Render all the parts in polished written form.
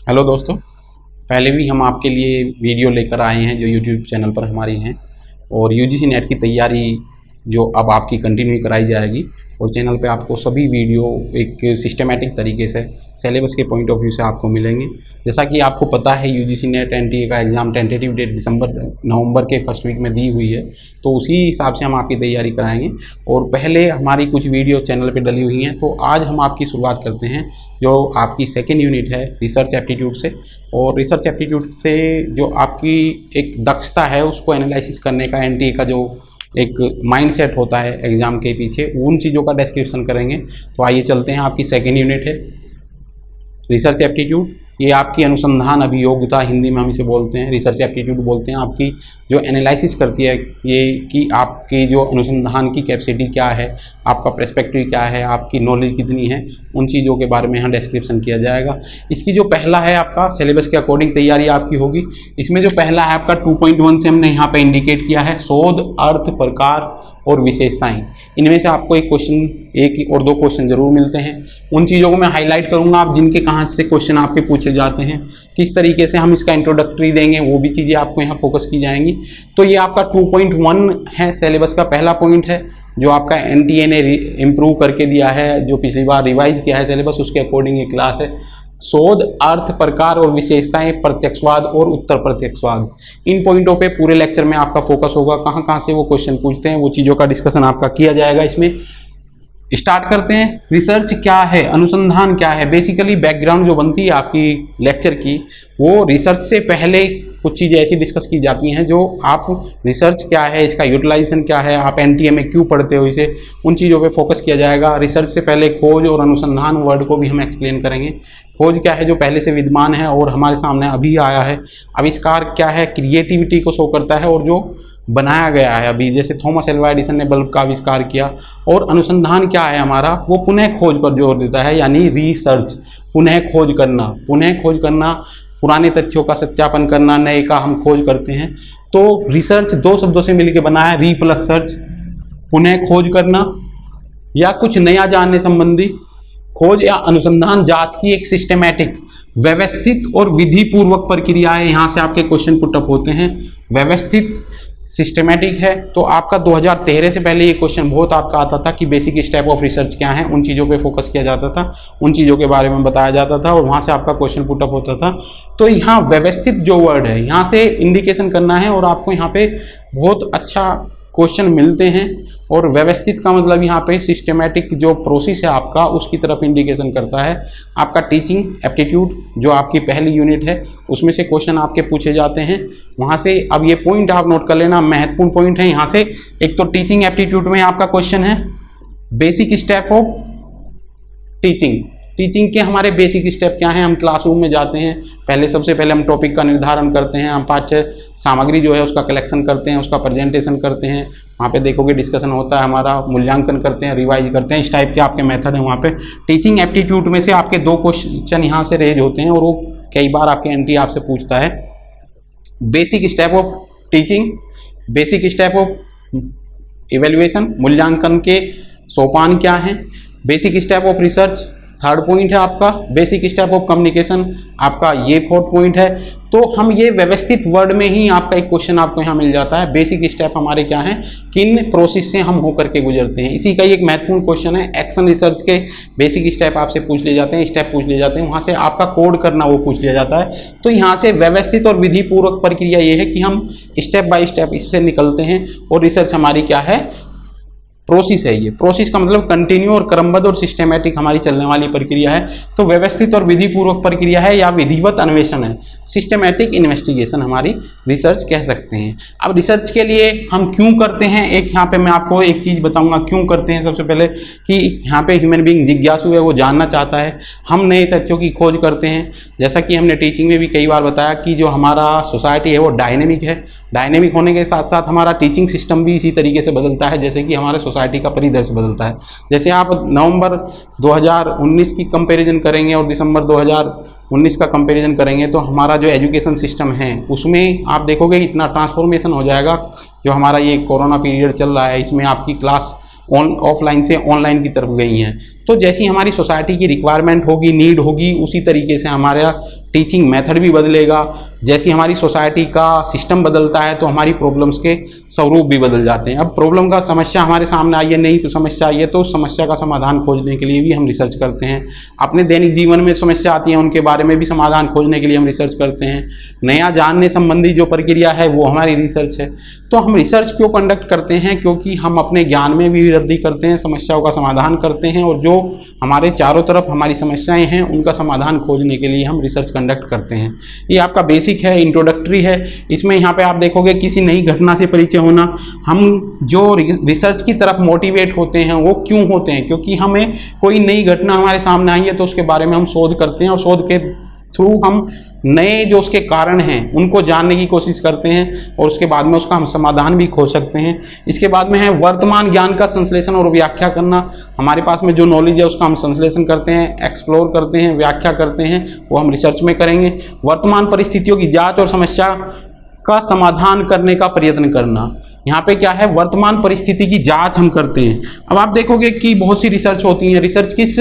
Hello दोस्तों, पहले भी हम आपके लिए वीडियो लेकर आए हैं जो यूट्यूब चैनल पर हमारी हैं और यूजीसी नेट की तैयारी जो अब आपकी कंटिन्यू कराई जाएगी और चैनल पे आपको सभी वीडियो एक सिस्टमेटिक तरीके से सिलेबस के पॉइंट ऑफ व्यू से आपको मिलेंगे। जैसा कि आपको पता है यूजीसी नेट एनटीए का एग्ज़ाम टेंटेटिव डेट नवंबर के फर्स्ट वीक में दी हुई है, तो उसी हिसाब से हम आपकी तैयारी कराएंगे। और पहले हमारी कुछ वीडियो चैनल पर डली हुई हैं, तो आज हम आपकी शुरुआत करते हैं जो आपकी सेकेंड यूनिट है रिसर्च एप्टीट्यूड से। और रिसर्च एप्टीट्यूड से जो आपकी एक दक्षता है उसको एनालिसिस करने का एनटीए का जो एक माइंडसेट होता है एग्ज़ाम के पीछे, उन चीज़ों का डिस्क्रिप्शन करेंगे। तो आइए चलते हैं। आपकी सेकेंड यूनिट है रिसर्च एप्टीट्यूड। ये आपकी अनुसंधान अभियोग्यता, हिंदी में हम इसे बोलते हैं, रिसर्च एप्टीट्यूड बोलते हैं। आपकी जो एनालिसिस करती है ये कि आपकी जो अनुसंधान की कैपेसिटी क्या है, आपका पर्सपेक्टिव क्या है, आपकी नॉलेज कितनी है, उन चीज़ों के बारे में यहाँ डिस्क्रिप्शन किया जाएगा। इसकी जो पहला है आपका सिलेबस के अकॉर्डिंग तैयारी आपकी होगी। इसमें जो पहला है आपका 2.1 से हमने यहाँ पे इंडिकेट किया है शोध, अर्थ, प्रकार और विशेषताएं। इनमें से आपको एक और दो क्वेश्चन जरूर मिलते हैं। उन चीज़ों को मैं हाईलाइट करूँगा, आप जिनके कहाँ से क्वेश्चन आपके पूछे जाते हैं, किस तरीके से हम इसका इंट्रोडक्टरी देंगे, वो भी चीज़ें आपको यहाँ फोकस की जाएंगी। तो ये आपका 2.1 है, सिलेबस का पहला पॉइंट है जो आपका एनटीए ने इम्प्रूव करके दिया है, जो पिछली बार रिवाइज किया है सिलेबस, उसके अकॉर्डिंग ये क्लास है। शोध, अर्थ, प्रकार और विशेषताएं, प्रत्यक्षवाद और उत्तर प्रत्यक्षवाद, इन पॉइंटों पे पूरे लेक्चर में आपका फोकस होगा। कहाँ कहाँ से वो क्वेश्चन पूछते हैं वो चीज़ों का डिस्कशन आपका किया जाएगा। इसमें स्टार्ट करते हैं। रिसर्च क्या है, अनुसंधान क्या है। बेसिकली बैकग्राउंड जो बनती है आपकी लेक्चर की, वो रिसर्च से पहले कुछ चीज़ें ऐसी डिस्कस की जाती हैं जो आप रिसर्च क्या है, इसका यूटिलाइजेशन क्या है, आप एनटीए में क्यों पढ़ते हो इसे, उन चीज़ों पे फोकस किया जाएगा। रिसर्च से पहले खोज और अनुसंधान वर्ड को भी हम एक्सप्लेन करेंगे। खोज क्या है, जो पहले से विद्यमान है और हमारे सामने अभी आया है। आविष्कार क्या है, क्रिएटिविटी को शो करता है और जो बनाया गया है अभी, जैसे थॉमस एल्वा एडिसन ने बल्ब का आविष्कार किया। और अनुसंधान क्या है हमारा, वो पुनः खोज पर जोर देता है, यानी रिसर्च, पुनः खोज करना, पुराने तथ्यों का सत्यापन करना, नए का हम खोज करते हैं। तो रिसर्च दो शब्दों से मिलकर बना है, री प्लस सर्च, पुनः खोज करना या कुछ नया जानने संबंधी। खोज या अनुसंधान जांच की एक सिस्टमैटिक, व्यवस्थित और विधि पूर्वक प्रक्रिया है। यहाँ से आपके क्वेश्चन पुटअप होते हैं। व्यवस्थित, सिस्टमैटिक है। तो आपका 2013 से पहले ये क्वेश्चन बहुत आपका आता था कि बेसिक स्टेप ऑफ रिसर्च क्या है, उन चीज़ों पे फोकस किया जाता था, उन चीज़ों के बारे में बताया जाता था और वहाँ से आपका क्वेश्चन पुटअप होता था। तो यहाँ व्यवस्थित जो वर्ड है, यहाँ से इंडिकेशन करना है और आपको यहाँ पे बहुत अच्छा क्वेश्चन मिलते हैं। और व्यवस्थित का मतलब यहाँ पे सिस्टमैटिक जो प्रोसेस है आपका, उसकी तरफ इंडिकेशन करता है। आपका टीचिंग एप्टीट्यूड जो आपकी पहली यूनिट है, उसमें से क्वेश्चन आपके पूछे जाते हैं। वहाँ से अब ये पॉइंट आप नोट कर लेना, महत्वपूर्ण पॉइंट है यहाँ से। एक तो टीचिंग एप्टीट्यूड में आपका क्वेश्चन है basic step of teaching. Teaching के हमारे बेसिक स्टेप क्या हैं। हम क्लासरूम में जाते हैं, पहले सबसे पहले हम टॉपिक का निर्धारण करते हैं, हम पाठ्य सामग्री जो है उसका कलेक्शन करते हैं, उसका प्रेजेंटेशन करते हैं। वहाँ पे देखोगे डिस्कशन होता है हमारा, मूल्यांकन करते हैं, रिवाइज करते हैं। इस टाइप के आपके मेथड हैं वहाँ पे। टीचिंग एप्टीट्यूड में से आपके दो क्वेश्चन यहाँ से रेज होते हैं और वो कई बार आपके एनटीए आपसे पूछता है। Basic step of teaching, basic step of evaluation, मूल्यांकन के सोपान क्या हैं। Basic step of research third point है आपका। बेसिक स्टेप ऑफ कम्युनिकेशन आपका ये फोर्थ पॉइंट है। तो हम ये व्यवस्थित वर्ड में ही आपका एक क्वेश्चन आपको यहाँ मिल जाता है। बेसिक स्टेप हमारे क्या हैं, किन प्रोसेस से हम होकर के गुजरते हैं, इसी का एक महत्वपूर्ण क्वेश्चन है। एक्शन रिसर्च के बेसिक स्टेप आपसे पूछ लिए जाते हैं, स्टेप पूछ लिए जाते हैं, वहाँ से आपका कोड करना वो पूछ लिया जाता है। तो यहाँ से व्यवस्थित और विधि पूर्वक प्रक्रिया ये है कि हम स्टेप बाय स्टेप इससे निकलते हैं। और रिसर्च हमारी क्या है, प्रोसेस है। ये प्रोसेस का मतलब कंटिन्यू और क्रमबद्ध और सिस्टमैटिक हमारी चलने वाली प्रक्रिया है। तो व्यवस्थित और विधि पूर्वक प्रक्रिया है या विधिवत अन्वेषण है, सिस्टमैटिक इन्वेस्टिगेशन हमारी रिसर्च कह सकते हैं। अब रिसर्च के लिए हम क्यों करते हैं, एक यहाँ पे मैं आपको एक चीज़ बताऊंगा क्यों करते हैं। सबसे पहले कि यहाँ पे ह्यूमन बीइंग जिज्ञासु है, वो जानना चाहता है, हम नए तथ्यों की खोज करते हैं। जैसा कि हमने टीचिंग में भी कई बार बताया कि जो हमारा सोसाइटी है वो डायनेमिक है। डायनेमिक होने के साथ साथ हमारा टीचिंग सिस्टम भी इसी तरीके से बदलता है जैसे कि हमारे सोसाइटी का परिदृश्य बदलता है। जैसे आप नवंबर 2019 की कंपैरिजन करेंगे और दिसंबर 2019 का कंपैरिजन करेंगे तो हमारा जो एजुकेशन सिस्टम है उसमें आप देखोगे इतना ट्रांसफॉर्मेशन हो जाएगा। जो हमारा ये कोरोना पीरियड चल रहा है, इसमें आपकी क्लास ऑफलाइन से ऑनलाइन की तरफ गई हैं। तो जैसी हमारी सोसाइटी की रिक्वायरमेंट होगी, नीड होगी, उसी तरीके से हमारा टीचिंग मेथड भी बदलेगा। जैसी हमारी सोसाइटी का सिस्टम बदलता है तो हमारी प्रॉब्लम्स के स्वरूप भी बदल जाते हैं। अब प्रॉब्लम का समस्या हमारे सामने आई है, नई समस्या आई है, तो उस समस्या का समाधान खोजने के लिए भी हम रिसर्च करते हैं। अपने दैनिक जीवन में समस्या आती है, उनके बारे में भी समाधान खोजने के लिए हम रिसर्च करते हैं। नया जानने संबंधी जो प्रक्रिया है वो हमारी रिसर्च है। तो हम रिसर्च क्यों कंडक्ट करते हैं? क्योंकि हम अपने ज्ञान में भी वृद्धि करते हैं, समस्याओं का समाधान करते हैं, और जो हमारे चारों तरफ हमारी समस्याएं हैं उनका समाधान खोजने के लिए हम रिसर्च कंडक्ट करते हैं। ये आपका बेसिक है, इंट्रोडक्टरी है। इसमें यहाँ पे आप देखोगे किसी नई घटना से परिचय होना। हम जो रिसर्च की तरफ मोटिवेट होते हैं वो क्यों होते हैं? क्योंकि हमें कोई नई घटना हमारे सामने आई है तो उसके बारे में हम शोध करते हैं, और शोध के थ्रू हम नए जो उसके कारण हैं उनको जानने की कोशिश करते हैं, और उसके बाद में उसका हम समाधान भी खोज सकते हैं। इसके बाद में है वर्तमान ज्ञान का संश्लेषण और व्याख्या करना। हमारे पास में जो नॉलेज है उसका हम संश्लेषण करते हैं, एक्सप्लोर करते हैं, व्याख्या करते हैं, वो हम रिसर्च में करेंगे। वर्तमान परिस्थितियों की जांच और समस्या का समाधान करने का प्रयत्न करना। यहाँ पे क्या है? वर्तमान परिस्थिति की जांच हम करते हैं। अब आप देखोगे कि बहुत सी रिसर्च होती है। रिसर्च किस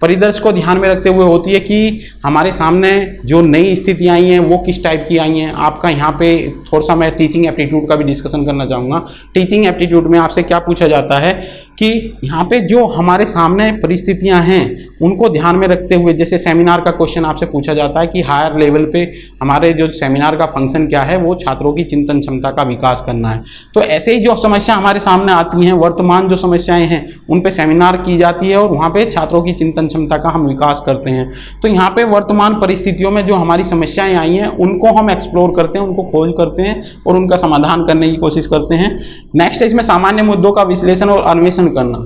परिदृश्य को ध्यान में रखते हुए होती है कि हमारे सामने जो नई स्थितियाँ आई हैं वो किस टाइप की आई हैं। आपका यहाँ पे थोड़ा सा मैं टीचिंग एप्टीट्यूड का भी डिस्कशन करना चाहूँगा। टीचिंग एप्टीट्यूड में आपसे क्या पूछा जाता है कि यहाँ पे जो हमारे सामने परिस्थितियाँ हैं उनको ध्यान में रखते हुए, जैसे सेमिनार का क्वेश्चन आपसे पूछा जाता है कि हायर लेवल पे हमारे जो सेमिनार का फंक्शन क्या है, वो छात्रों की चिंतन क्षमता का विकास करना है। तो ऐसे ही जो समस्या हमारे सामने आती हैं, वर्तमान जो समस्याएं हैं उन पे सेमिनार की जाती है, और वहाँ पे छात्रों की चिंतन क्षमता का हम विकास करते हैं। तो यहाँ पे वर्तमान परिस्थितियों में जो हमारी समस्याएं आई हैं उनको हम एक्सप्लोर करते हैं, उनको खोज करते हैं और उनका समाधान करने की कोशिश करते हैं। नेक्स्ट है इसमें सामान्य मुद्दों का विश्लेषण और अन्वेषण करना।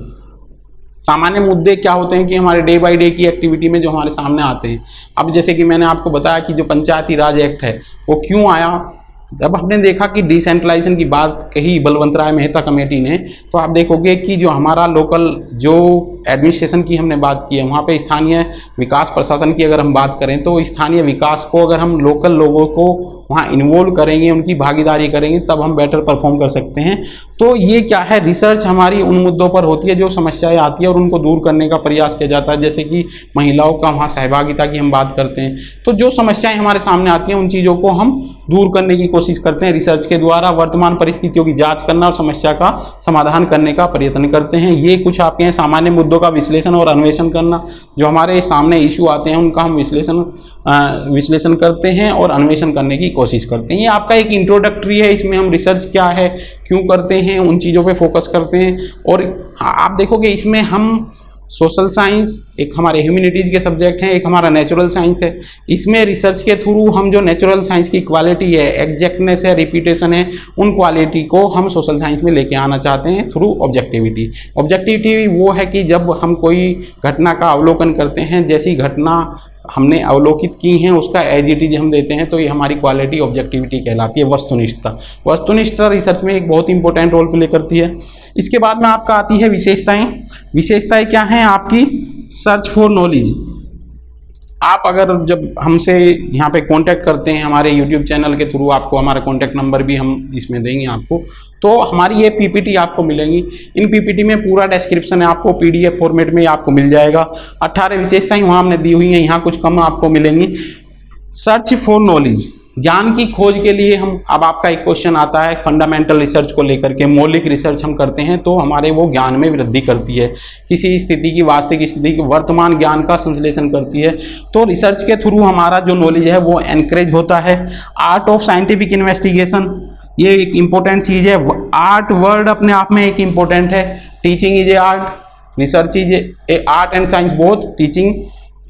सामान्य मुद्दे क्या होते हैं कि हमारे डे बाय डे की एक्टिविटी में जो हमारे सामने आते हैं। अब जैसे कि मैंने आपको बताया कि जो पंचायती राज एक्ट है वो क्यों आया। जब हमने देखा कि डिसेंट्रलाइजेशन की बात कही बलवंत राय मेहता कमेटी ने, तो आप देखोगे कि जो हमारा लोकल जो एडमिनिस्ट्रेशन की हमने बात की है, वहाँ पे स्थानीय विकास प्रशासन की अगर हम बात करें तो स्थानीय विकास को अगर हम लोकल लोगों को वहाँ इन्वॉल्व करेंगे, उनकी भागीदारी करेंगे, तब हम बेटर परफॉर्म कर सकते हैं। तो ये क्या है? रिसर्च हमारी उन मुद्दों पर होती है जो समस्याएं आती है और उनको दूर करने का प्रयास किया जाता है। जैसे कि महिलाओं का वहाँ सहभागिता की हम बात करते हैं, तो जो समस्याएं हमारे सामने आती हैं उन चीज़ों को हम दूर करने की कोशिश करते हैं रिसर्च के द्वारा। वर्तमान परिस्थितियों की जांच करना और समस्या का समाधान करने का प्रयत्न करते हैं। ये कुछ आपके हैं सामान्य मुद्दों का विश्लेषण और अन्वेषण करना। जो हमारे सामने इशू आते हैं उनका हम विश्लेषण करते हैं और अन्वेषण करने की कोशिश करते हैं। ये आपका एक इंट्रोडक्टरी है। इसमें हम रिसर्च क्या है, क्यों करते हैं, उन चीज़ों पे फोकस करते हैं। और आप देखोगे इसमें हम सोशल साइंस, एक हमारे ह्यूमैनिटीज़ के सब्जेक्ट हैं, एक हमारा नेचुरल साइंस है। इसमें रिसर्च के थ्रू हम जो नेचुरल साइंस की क्वालिटी है, एग्जैक्टनेस है, रिपीटेशन है, उन क्वालिटी को हम सोशल साइंस में लेके आना चाहते हैं थ्रू ऑब्जेक्टिविटी। ऑब्जेक्टिविटी वो है कि जब हम कोई घटना का अवलोकन करते हैं, जैसी घटना हमने अवलोकित की हैं उसका एज इट इज हम देते हैं, तो ये हमारी क्वालिटी ऑब्जेक्टिविटी कहलाती है। वस्तुनिष्ठता, वस्तुनिष्ठता रिसर्च में एक बहुत इंपॉर्टेंट रोल प्ले करती है। इसके बाद में आपका आती है विशेषताएं। विशेषताएं क्या हैं आपकी? Search for knowledge. आप अगर जब हमसे यहाँ पे कांटेक्ट करते हैं हमारे यूट्यूब चैनल के थ्रू, आपको हमारा कांटेक्ट नंबर भी हम इसमें देंगे आपको, तो हमारी ये पीपीटी आपको मिलेंगी। इन पीपीटी में पूरा डिस्क्रिप्शन है, आपको पीडीएफ फॉर्मेट में आपको मिल जाएगा। 18 विशेषताएं वहाँ हमने दी हुई हैं, यहाँ कुछ कम आपको मिलेंगी। सर्च फॉर नॉलेज, ज्ञान की खोज के लिए हम, अब आपका एक क्वेश्चन आता है फंडामेंटल रिसर्च को लेकर के, मौलिक रिसर्च हम करते हैं तो हमारे वो ज्ञान में वृद्धि करती है, किसी स्थिति की, वास्तविक स्थिति की, वर्तमान ज्ञान का संश्लेषण करती है। तो रिसर्च के थ्रू हमारा जो नॉलेज है वो एनकरेज होता है। आर्ट ऑफ साइंटिफिक इन्वेस्टिगेशन, ये एक इम्पोर्टेंट चीज़ है। आर्ट वर्ड अपने आप में एक इम्पोर्टेंट है। Teaching is a art, research is a art and science both, teaching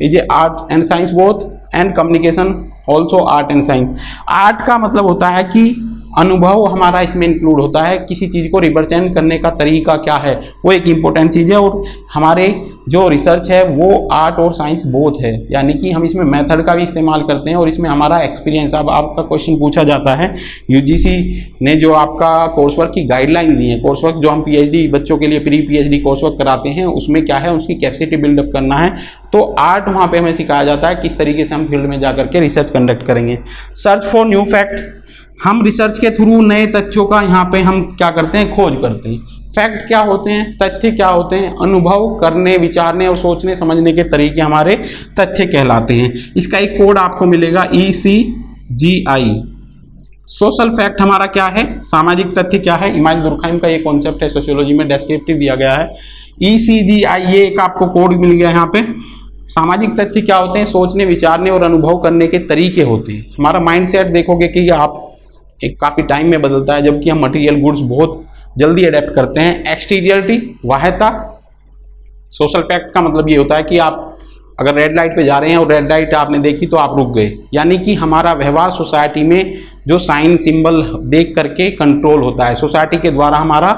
is a art and science both, and communication also art and science. Art का मतलब होता है कि अनुभव हमारा इसमें इंक्लूड होता है, किसी चीज़ को रिप्रेजेंट करने का तरीका क्या है वो एक इम्पोर्टेंट चीज़ है। और हमारे जो रिसर्च है वो आर्ट और साइंस बोथ है, यानी कि हम इसमें मेथड का भी इस्तेमाल करते हैं और इसमें हमारा एक्सपीरियंस। अब आपका क्वेश्चन पूछा जाता है, यूजीसी ने जो आपका कोर्स वर्क की गाइडलाइन दी है, कोर्स वर्क जो हम पीएचडी बच्चों के लिए प्री पीएचडी कोर्स वर्क कराते हैं, उसमें क्या है, उसकी कैपेसिटी बिल्डअप करना है। तो आर्ट वहाँ पे हमें सिखाया जाता है किस तरीके से हम फील्ड में जाकर के रिसर्च कंडक्ट करेंगे। सर्च फॉर न्यू फैक्ट, हम रिसर्च के थ्रू नए तथ्यों का यहाँ पे हम क्या करते हैं, खोज करते हैं। फैक्ट क्या होते हैं, तथ्य क्या होते हैं, अनुभव करने, विचारने और सोचने समझने के तरीके हमारे तथ्य कहलाते हैं। इसका एक कोड आपको मिलेगा ECGI। सोशल फैक्ट हमारा क्या है, सामाजिक तथ्य क्या है, इमाइल दुर्कहाइम का ये कॉन्सेप्ट है, सोशियोलॉजी में डिस्क्रिप्टिव दिया गया है। ECGI ये एक आपको कोड मिल गया यहाँ पे। सामाजिक तथ्य क्या होते हैं, सोचने, विचारने और अनुभव करने के तरीके होते हैं। हमारा माइंडसेट देखोगे कि आप एक काफ़ी टाइम में बदलता है, जबकि हम मटेरियल गुड्स बहुत जल्दी अडेप्ट करते हैं। एक्सटीरियरिटी, बाह्यता। सोशल फैक्ट का मतलब ये होता है कि आप अगर रेड लाइट पे जा रहे हैं और रेड लाइट आपने देखी तो आप रुक गए, यानी कि हमारा व्यवहार सोसाइटी में जो साइन सिंबल देख करके कंट्रोल होता है, सोसाइटी के द्वारा हमारा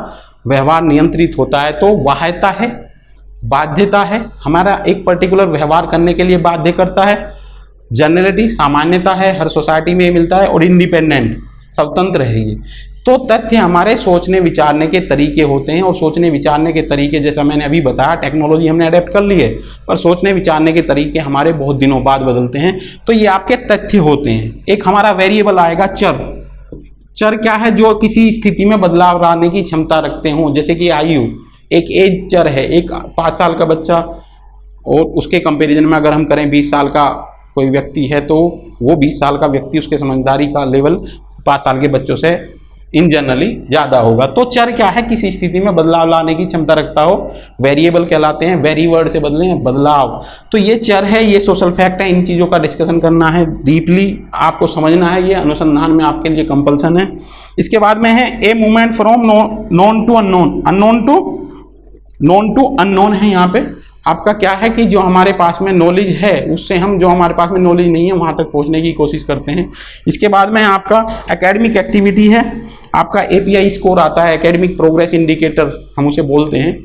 व्यवहार नियंत्रित होता है। तो बाह्यता है, बाध्यता है, हमारा एक पर्टिकुलर व्यवहार करने के लिए बाध्य करता है। जनरलिटी, सामान्यता है, हर सोसाइटी में मिलता है। और इंडिपेंडेंट, स्वतंत्र है ये। तो तथ्य हमारे सोचने विचारने के तरीके होते हैं, और सोचने विचारने के तरीके जैसा मैंने अभी बताया, टेक्नोलॉजी हमने अडेप्ट कर ली है, पर सोचने विचारने के तरीके हमारे बहुत दिनों बाद बदलते हैं। तो ये आपके तथ्य होते हैं। एक हमारा वेरिएबल आएगा चर। चर क्या है, जो किसी स्थिति में बदलाव लाने की क्षमता रखते हों, जैसे कि आयु एक एज चर है। एक 5 साल का बच्चा और उसके कंपैरिजन में अगर हम करें 20 साल का कोई व्यक्ति है, तो वो 20 साल का व्यक्ति, उसके समझदारी का लेवल 5 साल के बच्चों से इन जनरली ज़्यादा होगा। तो चर क्या है, किसी स्थिति में बदलाव लाने की क्षमता रखता हो, वेरिएबल कहलाते हैं। वेरी वर्ड से बदले हैं बदलाव। तो ये चर है, ये सोशल फैक्ट है। इन चीज़ों का डिस्कशन करना है, डीपली आपको समझना है, ये अनुसंधान में आपके लिए कंपल्सन है। इसके बाद में है a movement from known to unknown, known to unknown है। यहाँ पे आपका क्या है कि जो हमारे पास में नॉलेज है उससे हम, जो हमारे पास में नॉलेज नहीं है, वहाँ तक पहुँचने की कोशिश करते हैं। इसके बाद में आपका एकेडमिक एक्टिविटी है। आपका API स्कोर आता है, एकेडमिक प्रोग्रेस इंडिकेटर हम उसे बोलते हैं।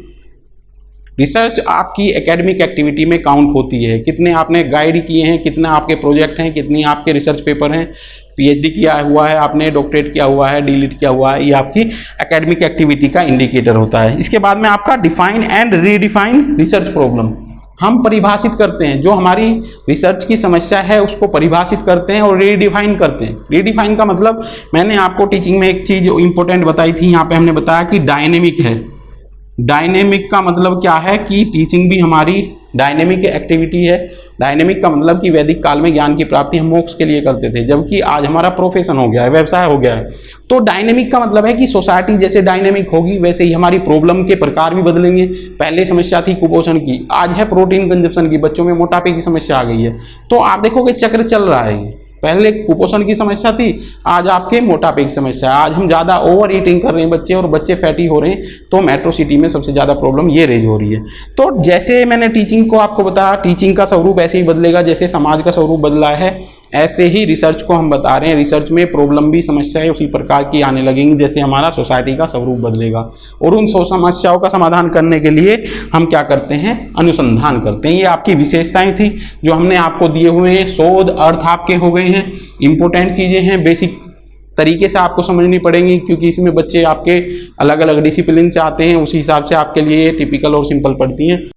रिसर्च आपकी एकेडमिक एक्टिविटी में काउंट होती है। कितने आपने गाइड किए हैं, कितना आपके प्रोजेक्ट हैं, कितनी आपके रिसर्च पेपर हैं, PhD किया हुआ है आपने, डॉक्टरेट किया हुआ है, DLiT किया हुआ है, ये आपकी एकेडमिक एक्टिविटी का इंडिकेटर होता है। इसके बाद में आपका define and redefine research problem. हम परिभाषित करते हैं, जो हमारी रिसर्च की समस्या है उसको परिभाषित करते हैं और रीडिफाइन करते हैं। रीडिफाइन का मतलब, मैंने आपको टीचिंग में एक चीज़ इंपॉर्टेंट बताई थी, यहाँ पे हमने बताया कि डायनेमिक है। डायनेमिक का मतलब क्या है कि टीचिंग भी हमारी डायनेमिक एक्टिविटी है। डायनेमिक का मतलब कि वैदिक काल में ज्ञान की प्राप्ति हम मोक्ष के लिए करते थे, जबकि आज हमारा प्रोफेशन हो गया है, व्यवसाय हो गया है। तो डायनेमिक का मतलब है कि सोसाइटी जैसे डायनेमिक होगी वैसे ही हमारी प्रॉब्लम के प्रकार भी बदलेंगे। पहले समस्या थी कुपोषण की, आज है प्रोटीन कंजप्शन की, बच्चों में मोटापे की समस्या आ गई है। तो आप देखोगे चक्र चल रहा है। पहले कुपोषण की समस्या थी, आज आपके मोटापे की समस्या है। आज हम ज़्यादा ओवर ईटिंग कर रहे हैं बच्चे, और बच्चे फैटी हो रहे हैं। तो मेट्रो सिटी में सबसे ज़्यादा प्रॉब्लम ये रेज हो रही है। तो जैसे मैंने टीचिंग को आपको बताया, टीचिंग का स्वरूप ऐसे ही बदलेगा जैसे समाज का स्वरूप बदला है, ऐसे ही रिसर्च को हम बता रहे हैं। रिसर्च में प्रॉब्लम भी, समस्याएं उसी प्रकार की आने लगेंगी जैसे हमारा सोसाइटी का स्वरूप बदलेगा। और उन समस्याओं का समाधान करने के लिए हम क्या करते हैं, अनुसंधान करते हैं। ये आपकी विशेषताएं थी जो हमने आपको दिए हुए हैं। शोध अर्थ आपके हो गए हैं, इंपॉर्टेंट चीज़ें हैं, बेसिक तरीके से आपको समझनी पड़ेंगी, क्योंकि इसमें बच्चे आपके अलग अलग डिसिप्लिन से आते हैं, उसी हिसाब से आपके लिए टिपिकल और सिंपल पड़ती हैं।